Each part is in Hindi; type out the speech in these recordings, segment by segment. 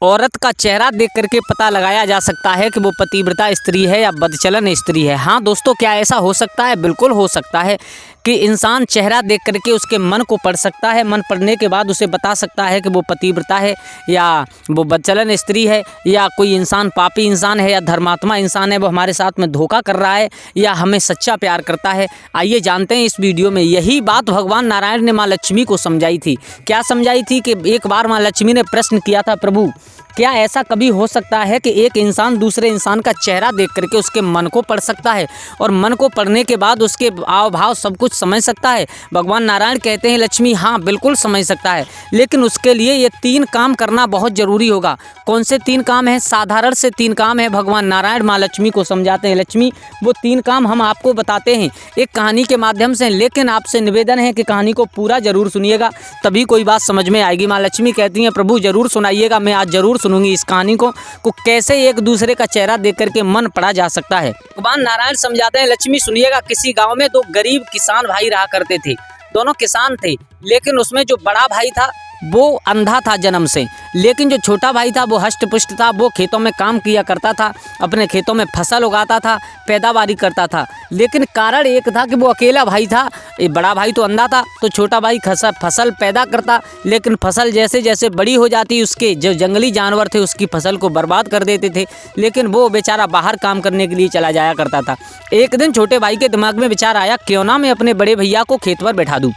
औरत का चेहरा देख करके पता लगाया जा सकता है कि वो पतिव्रता स्त्री है या बदचलन स्त्री है। हाँ दोस्तों, क्या ऐसा हो सकता है? बिल्कुल हो सकता है कि इंसान चेहरा देख करके उसके मन को पढ़ सकता है। मन पढ़ने के बाद उसे बता सकता है कि वो पतिव्रता है या वो बदचलन स्त्री है, या कोई इंसान पापी इंसान है या धर्मात्मा इंसान है, वो हमारे साथ में धोखा कर रहा है या हमें सच्चा प्यार करता है। आइए जानते हैं इस वीडियो में। यही बात भगवान नारायण ने माँ लक्ष्मी को समझाई थी। क्या समझाई थी? कि एक बार माँ लक्ष्मी ने प्रश्न किया था, प्रभु क्या ऐसा कभी हो सकता है कि एक इंसान दूसरे इंसान का चेहरा देख करके उसके मन को पढ़ सकता है और मन को पढ़ने के बाद उसके हाव भाव सब कुछ समझ सकता है? भगवान नारायण कहते हैं, लक्ष्मी हाँ बिल्कुल समझ सकता है, लेकिन उसके लिए ये 3 काम करना बहुत ज़रूरी होगा। कौन से 3 काम हैं? साधारण से 3 काम है। भगवान नारायण माँ लक्ष्मी को समझाते हैं, लक्ष्मी वो 3 काम हम आपको बताते हैं एक कहानी के माध्यम से, लेकिन आपसे निवेदन है कि कहानी को पूरा ज़रूर सुनिएगा, तभी कोई बात समझ में आएगी। माँ लक्ष्मी कहती हैं, प्रभु ज़रूर सुनाइएगा, मैं आज ज़रूर सुनूंगी इस कहानी को कैसे एक दूसरे का चेहरा देख करके मन पढ़ा जा सकता है। भगवान नारायण समझाते हैं, लक्ष्मी सुनिएगा। किसी गांव में 2 गरीब किसान भाई रहा करते थे। दोनों किसान थे, लेकिन उसमें जो बड़ा भाई था वो अंधा था जन्म से, लेकिन जो छोटा भाई था वो हष्ट पुष्ट था। वो खेतों में काम किया करता था, अपने खेतों में फसल उगाता था, पैदावारी करता था। लेकिन कारण एक था कि वो अकेला भाई था। ये बड़ा भाई तो अंधा था, तो छोटा भाई फसल पैदा करता, लेकिन फसल जैसे जैसे बड़ी हो जाती उसके जो जंगली जानवर थे उसकी फसल को बर्बाद कर देते थे। लेकिन वो बेचारा बाहर काम करने के लिए चला जाया करता था। एक दिन छोटे भाई के दिमाग में विचार आया, क्यों ना मैं अपने बड़े भैया को खेत पर बैठा दूँ,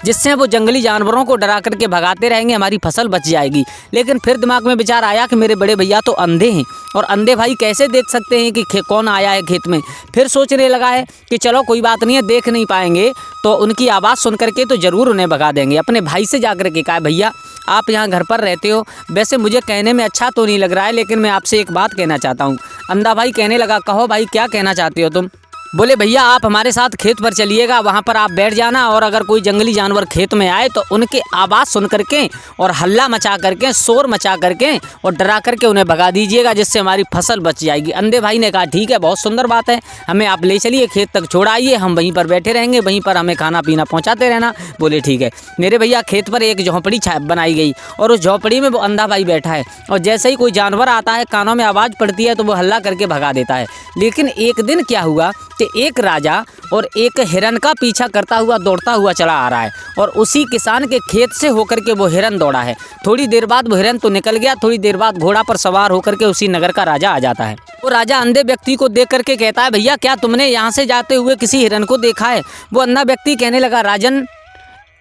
जिससे वो जंगली जानवरों को डरा करके भगाते रहेंगे, हमारी फसल बच जाएगी। लेकिन फिर दिमाग में विचार आया कि मेरे बड़े भैया तो अंधे हैं और अंधे भाई कैसे देख सकते हैं कि कौन आया है खेत में। फिर सोचने लगा है कि चलो कोई बात नहीं है, देख नहीं पाएंगे तो उनकी आवाज़ सुन करके तो ज़रूर उन्हें भगा देंगे। अपने भाई से जा कर के कहा, भैया आप यहाँ घर पर रहते हो, वैसे मुझे कहने में अच्छा तो नहीं लग रहा है, लेकिन मैं आपसे एक बात कहना चाहता हूँ। अंधा भाई कहने लगा, कहो भाई क्या कहना चाहते हो तुम? बोले, भैया आप हमारे साथ खेत पर चलिएगा, वहाँ पर आप बैठ जाना और अगर कोई जंगली जानवर खेत में आए तो उनके आवाज़ सुन करके और हल्ला मचा करके, शोर मचा करके और डरा करके उन्हें भगा दीजिएगा, जिससे हमारी फसल बच जाएगी। अंधे भाई ने कहा, ठीक है, बहुत सुंदर बात है, हमें आप ले चलिए, खेत तक छोड़ आइए, हम वहीं पर बैठे रहेंगे, वहीं पर हमें खाना पीना पहुँचाते रहना। बोले ठीक है। मेरे भैया खेत पर एक झोंपड़ी बनाई गई और उस झोंपड़ी में वो अंधा भाई बैठा है, और जैसे ही कोई जानवर आता है, कानों में आवाज़ पड़ती है तो वो हल्ला करके भगा देता है। लेकिन एक दिन क्या हुआ कि एक राजा और एक हिरन का पीछा करता हुआ दौड़ता हुआ चला आ रहा है, और उसी किसान के खेत से होकर के वो हिरन दौड़ा है। थोड़ी देर बाद वो हिरन तो निकल गया, थोड़ी देर बाद घोड़ा पर सवार होकर के उसी नगर का राजा आ जाता है। वो राजा अंधे व्यक्ति को देख करके कहता है, भैया क्या तुमने यहाँ से जाते हुए किसी हिरन को देखा है? वो अंधा व्यक्ति कहने लगा, राजन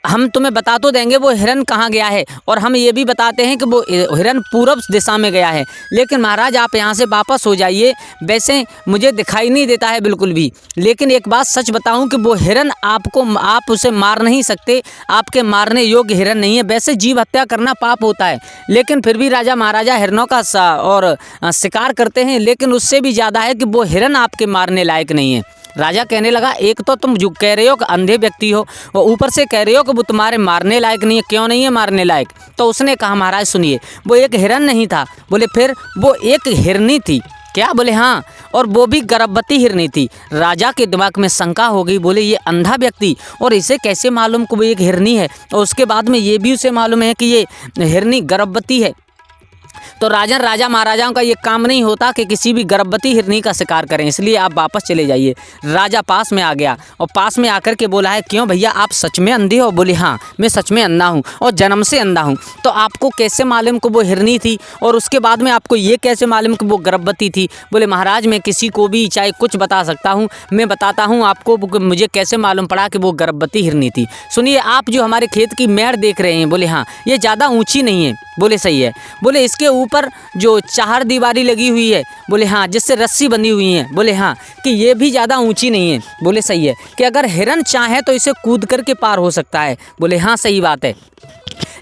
हम तुम्हें बता तो देंगे वो हिरन कहाँ गया है, और हम ये भी बताते हैं कि वो हिरन पूर्व दिशा में गया है, लेकिन महाराज आप यहाँ से वापस हो जाइए, वैसे मुझे दिखाई नहीं देता है बिल्कुल भी। लेकिन एक बात सच बताऊं कि वो हिरन आप उसे मार नहीं सकते, आपके मारने योग्य हिरन नहीं है। वैसे जीव हत्या करना पाप होता है, लेकिन फिर भी राजा महाराजा हिरनों का और शिकार करते हैं, लेकिन उससे भी ज़्यादा है कि वो हिरन आपके मारने लायक नहीं है। राजा कहने लगा, एक तो तुम जो कह रहे हो कि अंधे व्यक्ति हो, वो ऊपर से कह रहे हो कि वो तुम्हारे मारने लायक नहीं है। क्यों नहीं है मारने लायक? तो उसने कहा, महाराज सुनिए, वो एक हिरन नहीं था। बोले फिर? वो एक हिरनी थी। क्या? बोले हाँ, और वो भी गर्भवती हिरनी थी। राजा के दिमाग में शंका हो गई, बोले ये अंधा व्यक्ति और इसे कैसे मालूम कि वो एक हिरनी है, और उसके बाद में ये भी उसे मालूम है कि ये हिरनी गर्भवती है। तो राजा महाराजाओं का ये काम नहीं होता कि किसी भी गर्भवती हिरनी का शिकार करें, इसलिए आप वापस चले जाइए। राजा पास में आ गया और पास में आकर के बोला है, क्यों भैया आप सच में अंधे हो? बोले हाँ मैं सच में अंधा हूँ और जन्म से अंधा हूँ। तो आपको कैसे मालूम कि वो हिरनी थी, और उसके बाद में आपको ये कैसे मालूम कि वो गर्भवती थी? बोले महाराज मैं किसी को भी चाहे कुछ बता सकता हूँ, मैं बताता हूँ आपको मुझे कैसे मालूम पड़ा कि वो गर्भवती हिरनी थी। सुनिए, आप जो हमारे खेत की मेड़ देख रहे हैं, बोले हाँ ये ज़्यादा ऊँची नहीं है। बोले सही है। बोले इसके ऊपर जो 4 दीवारी लगी हुई है, बोले हाँ, जिससे रस्सी बंधी हुई है, बोले हाँ, कि ये भी ज़्यादा ऊंची नहीं है। बोले सही है। कि अगर हिरन चाहे तो इसे कूद करके पार हो सकता है। बोले हाँ सही बात है।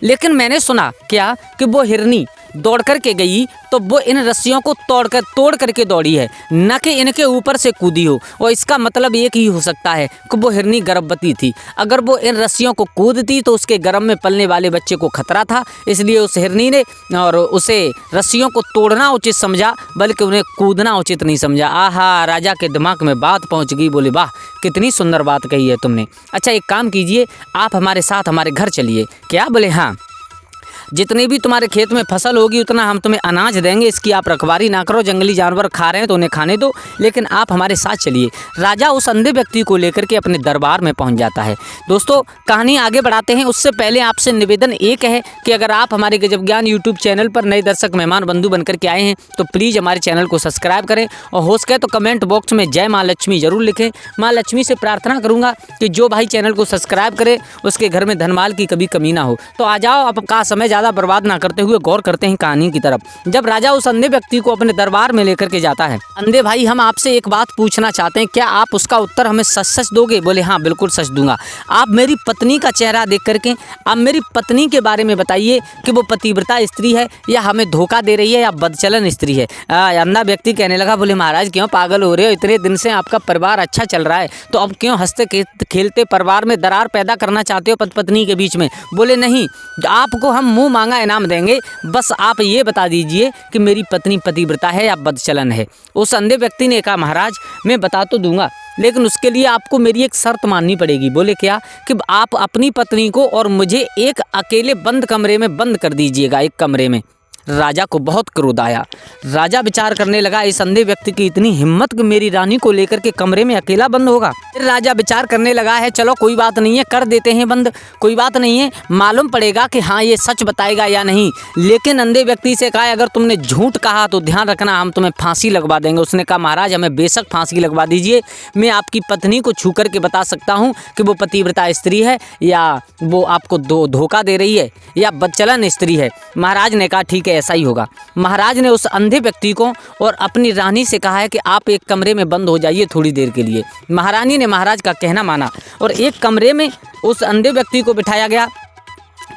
लेकिन मैंने सुना क्या कि वो हिरनी दौड़ करके गई तो वो इन रस्सियों को तोड़ करके दौड़ी है, न कि इनके ऊपर से कूदी हो। और इसका मतलब एक ही हो सकता है कि वो हिरनी गर्भवती थी। अगर वो इन रस्सियों को कूदती तो उसके गर्भ में पलने वाले बच्चे को खतरा था, इसलिए उस हिरनी ने और उसे रस्सियों को तोड़ना उचित समझा, बल्कि उन्हें कूदना उचित नहीं समझा। आहा, राजा के दिमाग में बात पहुँच गई। बोले वाह कितनी सुंदर बात कही है तुमने। अच्छा एक काम कीजिए, आप हमारे साथ हमारे घर चलिए। क्या? बोले हाँ। जितनी भी तुम्हारे खेत में फसल होगी उतना हम तुम्हें अनाज देंगे, इसकी आप रखवारी ना करो, जंगली जानवर खा रहे हैं तो उन्हें खाने दो, लेकिन आप हमारे साथ चलिए। राजा उस अंधे व्यक्ति को लेकर के अपने दरबार में पहुंच जाता है। दोस्तों कहानी आगे बढ़ाते हैं, उससे पहले आपसे निवेदन एक है कि अगर आप हमारे गजब ज्ञान यूट्यूब चैनल पर नए दर्शक मेहमान बंधु बनकर के आए हैं तो प्लीज़ हमारे चैनल को सब्सक्राइब करें और हो सके तो कमेंट बॉक्स में जय माँ लक्ष्मी जरूर लिखें। माँ लक्ष्मी से प्रार्थना करूंगा कि जो भाई चैनल को सब्सक्राइब करे उसके घर में धनमाल की कभी कमी ना हो। तो आ जाओ, अब का समय ज़्यादा बर्बाद ना करते हुए गौर करते हैं कहानी की तरफ। जब राजा उस अंधे व्यक्ति को अपने दरबार में लेकर के जाता है, अंधे भाई हम आपसे एक बात पूछना चाहते हैं, क्या आप उसका उत्तर हमें सच सच दोगे? बोले हाँ बिल्कुल सच दूंगा। आप मेरी पत्नी का चेहरा देख करके आप मेरी पत्नी के बारे में बताइए कि वो पतिव्रता स्त्री है या हमें धोखा दे रही है या बदचलन स्त्री है। अंधा व्यक्ति कहने लगा, बोले महाराज क्यों पागल हो रहे हो, इतने दिन से आपका परिवार अच्छा चल रहा है तो अब क्यों हंसते खेलते परिवार में दरार पैदा करना चाहते हो पति पत्नी के बीच में? बोले नहीं, आपको हम मुंह मांगा इनाम देंगे, बस आप ये बता दीजिए कि मेरी पत्नी पतिव्रता है या बदचलन है। उस अंधे व्यक्ति ने कहा महाराज मैं बता तो दूंगा, लेकिन उसके लिए आपको मेरी एक शर्त माननी पड़ेगी। बोले क्या? कि आप अपनी पत्नी को और मुझे एक अकेले बंद कमरे में बंद कर दीजिएगा, एक कमरे में। राजा को बहुत क्रोध आया। राजा विचार करने लगा, इस अंधे व्यक्ति की इतनी हिम्मत कि मेरी रानी को लेकर के कमरे में अकेला बंद होगा। फिर राजा विचार करने लगा है, चलो कोई बात नहीं है, कर देते हैं बंद, कोई बात नहीं है, मालूम पड़ेगा कि हाँ ये सच बताएगा या नहीं। लेकिन अंधे व्यक्ति से कहा, अगर तुमने झूठ कहा तो ध्यान रखना हम तुम्हें फांसी लगवा देंगे। उसने कहा महाराज हमें बेशक फांसी लगवा दीजिए, मैं आपकी पत्नी को छू करके बता सकता हूँ कि वो पतिव्रता स्त्री है या वो आपको धोखा दे रही है या बदचलन स्त्री है। महाराज ने कहा ठीक है ऐसा ही होगा। महाराज ने उस अंधे व्यक्ति को और अपनी रानी से कहा है कि आप एक कमरे में बंद हो जाइए थोड़ी देर के लिए। महारानी ने महाराज का कहना माना और एक कमरे में उस अंधे व्यक्ति को बिठाया गया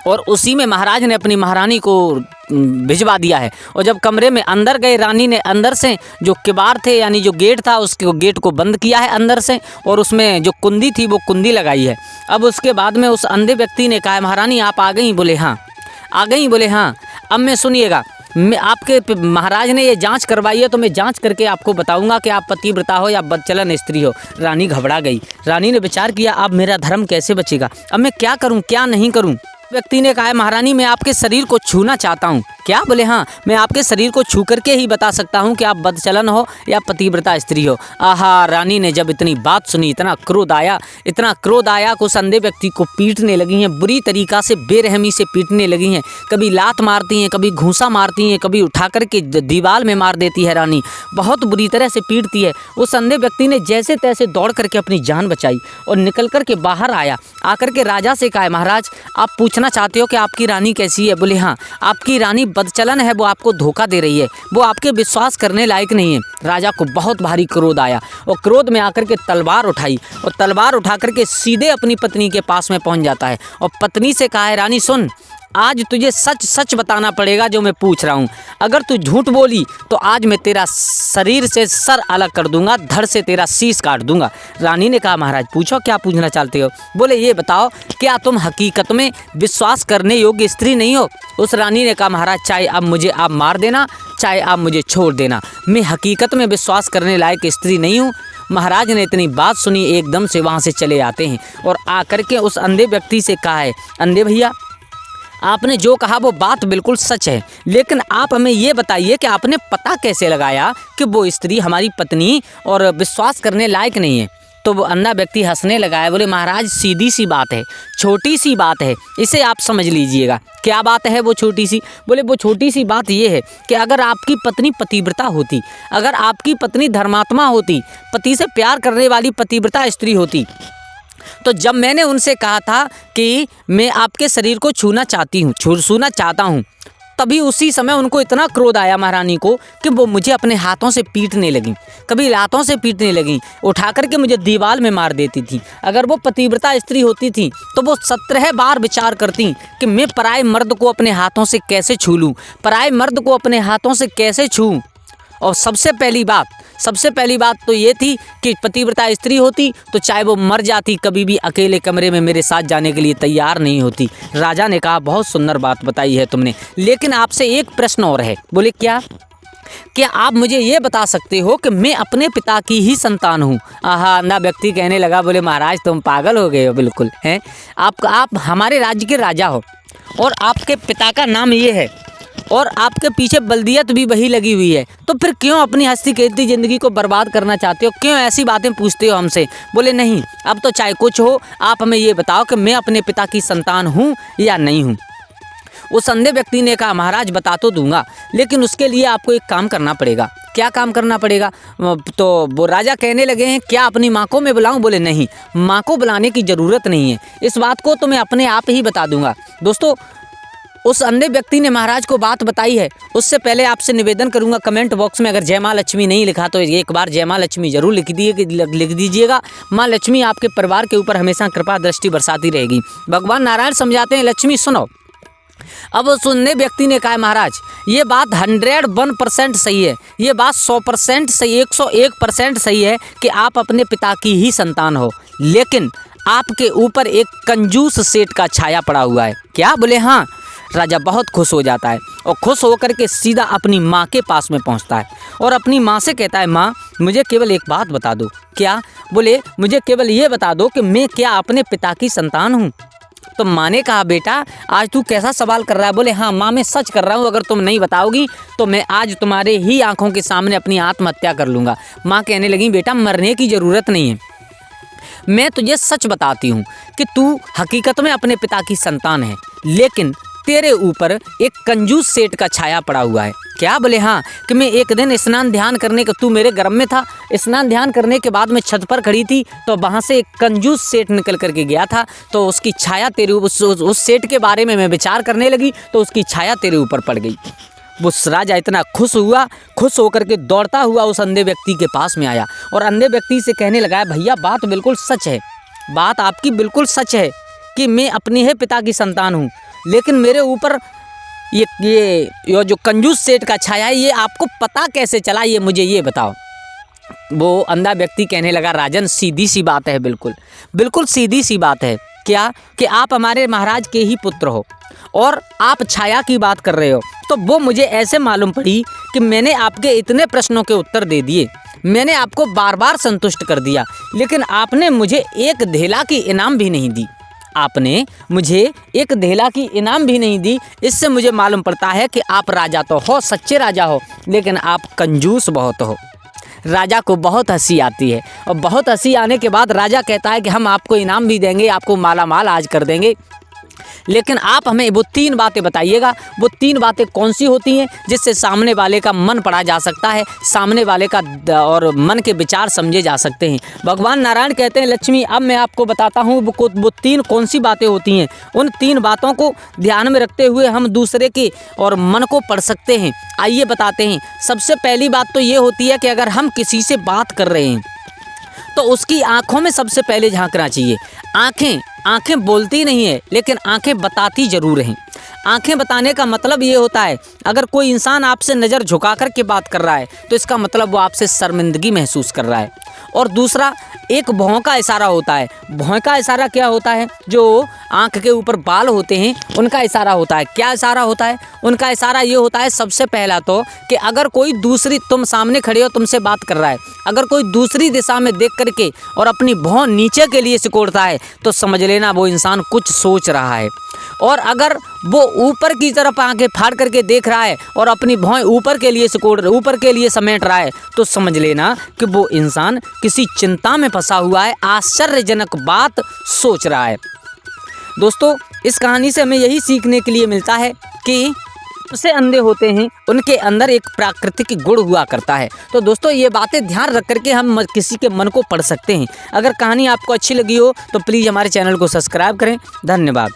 और उसी में महाराज ने अपनी महारानी को भिजवा दिया है। और जब कमरे में अंदर गए, रानी ने अंदर से जो किवाड़ थे यानी जो गेट था उसके गेट को बंद किया है अंदर से और उसमें जो कुंडी थी वो कुंडी लगाई है। अब उसके बाद में उस अंधे व्यक्ति ने कहा महारानी आप आ गई? बोले हाँ आ गई। बोले हाँ अब मैं सुनिएगा, मैं आपके महाराज ने ये जांच करवाई है तो मैं जांच करके आपको बताऊंगा कि आप पतिव्रता हो या बदचलन स्त्री हो। रानी घबरा गई। रानी ने विचार किया अब मेरा धर्म कैसे बचेगा, अब मैं क्या करूं क्या नहीं करूं। व्यक्ति ने कहा महारानी मैं आपके शरीर को छूना चाहता हूँ। क्या? बोले हाँ मैं आपके शरीर को छू करके ही बता सकता हूँ कि आप बदचलन हो या पतिव्रता स्त्री हो। आहा, रानी ने जब इतनी बात सुनी इतना क्रोध आया कि उस अंधे व्यक्ति को पीटने लगी हैं, बुरी तरीक़ा से बेरहमी से पीटने लगी हैं। कभी लात मारती हैं, कभी घूंसा मारती हैं, कभी उठा करके दीवार में मार देती है। रानी बहुत बुरी तरह से पीटती है। उस अंधे व्यक्ति ने जैसे तैसे दौड़ करके अपनी जान बचाई और निकल करके बाहर आया। आकर के राजा से कहा महाराज आप पूछना चाहते हो कि आपकी रानी कैसी है? बोले हाँ आपकी रानी बदचलन है, वो आपको धोखा दे रही है, वो आपके विश्वास करने लायक नहीं है। राजा को बहुत भारी क्रोध आया और क्रोध में आकर के तलवार उठाई और तलवार उठा करके सीधे अपनी पत्नी के पास में पहुंच जाता है और पत्नी से कहा है रानी सुन, आज तुझे सच सच बताना पड़ेगा जो मैं पूछ रहा हूँ। अगर तू झूठ बोली तो आज मैं तेरा शरीर से सर अलग कर दूंगा, धड़ से तेरा शीश काट दूंगा। रानी ने कहा महाराज पूछो क्या पूछना चाहते हो। बोले ये बताओ क्या तुम हकीकत में विश्वास करने योग्य स्त्री नहीं हो। उस रानी ने कहा महाराज चाहे अब मुझे आप मार देना चाहे आप मुझे छोड़ देना, मैं हकीकत में विश्वास करने लायक स्त्री नहीं हूँ। महाराज ने इतनी बात सुनी एकदम से वहाँ से चले आते हैं और आकर के उस अंधे व्यक्ति से कहा है अंधे भैया आपने जो कहा वो बात बिल्कुल सच है, लेकिन आप हमें ये बताइए कि आपने पता कैसे लगाया कि वो स्त्री हमारी पत्नी और विश्वास करने लायक नहीं है। तो वो अंधा व्यक्ति हंसने लगा है। बोले महाराज सीधी सी बात है, छोटी सी बात है, इसे आप समझ लीजिएगा। क्या बात है वो छोटी सी? बोले वो छोटी सी बात ये है कि अगर आपकी पत्नी पतिव्रता होती, अगर आपकी पत्नी धर्मात्मा होती, पति से प्यार करने वाली पतिव्रता स्त्री होती, तो जब मैंने उनसे कहा था कि मैं आपके शरीर को छूना चाहता हूँ तभी उसी समय उनको इतना क्रोध आया महारानी को कि वो मुझे अपने हाथों से पीटने लगी, कभी लातों से पीटने लगी, उठा करके मुझे दीवार में मार देती थी। अगर वो पतिव्रता स्त्री होती थी तो वो 17 बार विचार करती कि मैं पराये मर्द को अपने हाथों से कैसे छू लूँ, पराये मर्द को अपने हाथों से कैसे छूँ। और सबसे पहली बात तो ये थी कि पतिव्रता स्त्री होती तो चाहे वो मर जाती कभी भी अकेले कमरे में मेरे साथ जाने के लिए तैयार नहीं होती। राजा ने कहा बहुत सुंदर बात बताई है तुमने, लेकिन आपसे एक प्रश्न और है। बोले क्या आप मुझे ये बता सकते हो कि मैं अपने पिता की ही संतान हूँ। आहा, अंधा व्यक्ति कहने लगा बोले महाराज तुम पागल हो गए हो बिल्कुल हैं, आप हमारे राज्य के राजा हो और आपके पिता का नाम ये है और आपके पीछे बल्दियत भी वही लगी हुई है, तो फिर क्यों अपनी हंसी खेलती ज़िंदगी को बर्बाद करना चाहते हो? क्यों ऐसी बातें पूछते हो हमसे? बोले नहीं, अब तो चाहे कुछ हो, आप हमें ये बताओ कि मैं अपने पिता की संतान हूँ या नहीं हूँ। उस अंधे व्यक्ति ने कहा महाराज बता तो दूंगा, लेकिन उसके लिए आपको एक काम करना पड़ेगा। क्या काम करना पड़ेगा? तो वो राजा कहने लगे हैं क्या अपनी माँ को मैं बुलाऊं? बोले नहीं, माँ को बुलाने की ज़रूरत नहीं है, इस बात को तो मैं अपने आप ही बता दूंगा। दोस्तों, उस अंधे व्यक्ति ने महाराज को बात बताई है। उससे पहले आपसे निवेदन करूंगा, कमेंट बॉक्स में अगर जय माँ लक्ष्मी नहीं लिखा तो एक बार जय माँ लक्ष्मी जरूर लिख दीजिएगा। माँ लक्ष्मी आपके परिवार के ऊपर हमेशा कृपा दृष्टि बरसाती रहेगी। भगवान नारायण समझाते हैं लक्ष्मी सुनो। अब उस अंधे व्यक्ति ने कहा महाराज ये बात 101% सही है, ये बात 100% सही, 101% सही है कि आप अपने पिता की ही संतान हो, लेकिन आपके ऊपर एक कंजूस सेठ का छाया पड़ा हुआ है। क्या? बोले हाँ। राजा बहुत खुश हो जाता है और खुश होकर के सीधा अपनी माँ के पास में पहुँचता है और अपनी माँ से कहता है माँ मुझे केवल एक बात बता दो। क्या? बोले मुझे केवल ये बता दो कि मैं क्या अपने पिता की संतान हूँ? तो माँ ने कहा बेटा आज तू कैसा सवाल कर रहा है? बोले हाँ माँ मैं सच कर रहा हूँ, अगर तुम नहीं बताओगी तो मैं आज तुम्हारे ही आंखों के सामने अपनी आत्महत्या कर लूँगा। माँ कहने लगी बेटा मरने की ज़रूरत नहीं है, मैं तुझे सच बताती हूँ कि तू हकीकत में अपने पिता की संतान है, लेकिन तेरे ऊपर एक कंजूस सेठ का छाया पड़ा हुआ है। क्या? बोले हाँ कि मैं एक दिन स्नान ध्यान करने का, तू मेरे गर्भ में था, स्नान ध्यान करने के बाद मैं छत पर खड़ी थी तो वहाँ से एक कंजूस सेठ निकल करके गया था, तो उसकी छाया तेरे उस सेठ के बारे में मैं विचार करने लगी तो उसकी छाया तेरे ऊपर पड़ गई। वो राजा इतना खुश हुआ, खुश होकर के दौड़ता हुआ उस अंधे व्यक्ति के पास में आया और अंधे व्यक्ति से कहने लगा भैया बात बिल्कुल सच है, बात आपकी बिल्कुल सच है कि मैं अपने ही पिता की संतान हूँ, लेकिन मेरे ऊपर ये जो कंजूस सेठ का छाया है ये आपको पता कैसे चला, ये मुझे ये बताओ। वो अंधा व्यक्ति कहने लगा राजन सीधी सी बात है, बिल्कुल सीधी सी बात है। क्या? कि आप हमारे महाराज के ही पुत्र हो और आप छाया की बात कर रहे हो, तो वो मुझे ऐसे मालूम पड़ी कि मैंने आपके इतने प्रश्नों के उत्तर दे दिए, मैंने आपको बार बार संतुष्ट कर दिया, लेकिन आपने मुझे एक धेला की इनाम भी नहीं दी, आपने मुझे एक धेला की इनाम भी नहीं दी। इससे मुझे मालूम पड़ता है कि आप राजा तो हो, सच्चे राजा हो, लेकिन आप कंजूस बहुत हो। राजा को बहुत हंसी आती है और बहुत हंसी आने के बाद राजा कहता है कि हम आपको इनाम भी देंगे, आपको माला माल आज कर देंगे, लेकिन आप हमें वो 3 बातें बताइएगा। वो 3 बातें कौन सी होती हैं जिससे सामने वाले का मन पढ़ा जा सकता है, सामने वाले का और मन के विचार समझे जा सकते हैं। भगवान नारायण कहते हैं लक्ष्मी अब मैं आपको बताता हूँ वो 3 कौन सी बातें होती हैं। उन 3 बातों को ध्यान में रखते हुए हम दूसरे के और मन को पढ़ सकते हैं। आइए बताते हैं। सबसे पहली बात तो ये होती है कि अगर हम किसी से बात कर रहे हैं तो उसकी आंखों में सबसे पहले झांकना चाहिए। आंखें बोलती नहीं है, लेकिन आंखें बताती ज़रूर हैं। आंखें बताने का मतलब ये होता है अगर कोई इंसान आपसे नज़र झुका कर के बात कर रहा है तो इसका मतलब वो आपसे शर्मिंदगी महसूस कर रहा है। और दूसरा एक भौं का इशारा होता है। भौं का इशारा क्या होता है? जो आंख के ऊपर बाल होते हैं उनका इशारा होता है। क्या इशारा होता है? उनका इशारा ये होता है सबसे पहला तो कि अगर कोई दूसरी, तुम सामने खड़े हो, तुमसे बात कर रहा है, अगर कोई दूसरी दिशा में देख करके और अपनी भौं नीचे के लिए सिकोड़ता है तो समझ लेना वो इंसान कुछ सोच रहा है। और अगर वो ऊपर की तरफ आंखें फाड़ करके देख रहा है और अपनी भौं ऊपर के लिए समेट रहा है तो समझ लेना कि वो इंसान किसी चिंता में फंसा हुआ है, आश्चर्यजनक बात सोच रहा है। दोस्तों, इस कहानी से हमें यही सीखने के लिए मिलता है कि से अंधे होते हैं उनके अंदर एक प्राकृतिक गुण हुआ करता है। तो दोस्तों, ये बातें ध्यान रख करके हम किसी के मन को पढ़ सकते हैं। अगर कहानी आपको अच्छी लगी हो तो प्लीज़ हमारे चैनल को सब्सक्राइब करें। धन्यवाद।